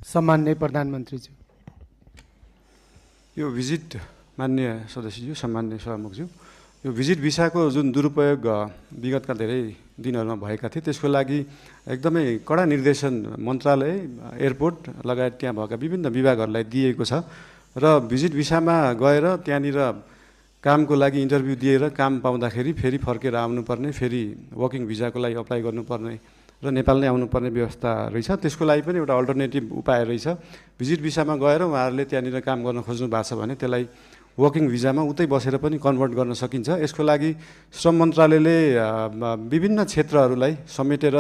सम्माननीय प्रधानमन्त्रीज्यू। यो भिजिट माननीय सदस्यज्यू, सम्माननीय सभामुखज्यू, यो भिजिट भिसाको जुन दुरुपयोग विगतका धेरै दिनहरूमा भएका थिए त्यसको लागि एकदमै कडा निर्देशन मन्त्रालय, एयरपोर्ट लगायत त्यहाँ भएका विभिन्न विभागहरूलाई दिएको छ र भिजिट भिसामा गएर त्यहाँनिर कामको लागि इन्टरभ्यू दिएर काम पाउँदाखेरि फेरि फर्केर आउनुपर्ने, फेरि वर्किङ भिजाको लागि अप्लाई गर्नुपर्ने र नेपाल नै आउनुपर्ने व्यवस्था रहेछ। त्यसको लागि पनि एउटा अल्टरनेटिभ उपाय रहेछ। भिजिट भिसामा गएर उहाँहरूले त्यहाँनिर काम गर्न खोज्नु भएको छ भने त्यसलाई वर्किङ भिजामा उतै बसेर पनि कन्भर्ट गर्न सकिन्छ। यसको लागि श्रम मन्त्रालयले विभिन्न क्षेत्रहरूलाई समेटेर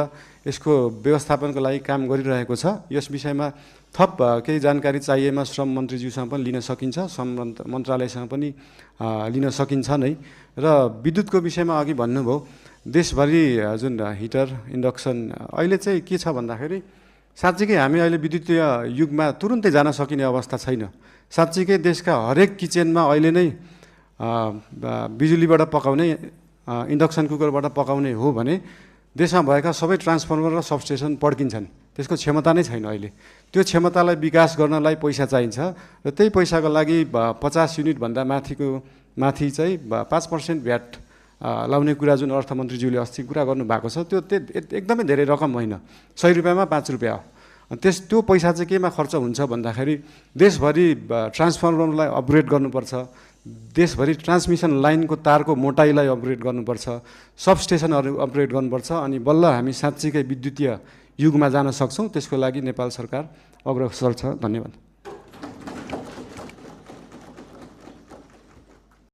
यसको व्यवस्थापनको लागि काम गरिरहेको छ। यस विषयमा थप केही जानकारी चाहिएमा श्रम मन्त्रीज्यूसँग पनि लिन सकिन्छ, श्रम मन्त्रालयसँग पनि लिन सकिन्छ नै। र विद्युतको विषयमा अघि भन्नुभयो, देशभरि जुन हिटर इन्डक्सन अहिले चाहिँ के छ भन्दाखेरि साँच्चीकै हामी अहिले विद्युतीय युगमा तुरुन्तै जान सकिने अवस्था छैन। साँच्चीकै देशका हरेक किचनमा अहिले नै बिजुलीबाट पकाउने, इन्डक्सन कुकरबाट पकाउने हो भने देशमा भएका सबै ट्रान्सफर्मर र सबस्टेसन पड्किन्छन्। त्यसको क्षमता नै छैन अहिले। त्यो क्षमतालाई विकास गर्नलाई पैसा चाहिन्छ र त्यही पैसाको लागि 50 युनिटभन्दा माथि चाहिँ 5% भ्याट लाउने कुरा जुन अर्थमन्त्रीज्यूले अस्ति कुरा गर्नुभएको छ त्यो एकदमै धेरै रकम होइन, 100 रुपियाँमा 5 रुपियाँ हो। त्यो पैसा चाहिँ केमा खर्च हुन्छ भन्दाखेरि देशभरि ट्रान्सफर्मरलाई अपग्रेड गर्नुपर्छ, देशभरि ट्रान्समिसन लाइनको तारको मोटाइलाई अपग्रेड गर्नुपर्छ, सबस्टेसनहरू अपग्रेड गर्नुपर्छ, अनि बल्ल हामी साँच्चीकै विद्युतीय युगमा जान सक्छौँ। त्यसको लागि नेपाल सरकार अग्रसर छ। धन्यवाद।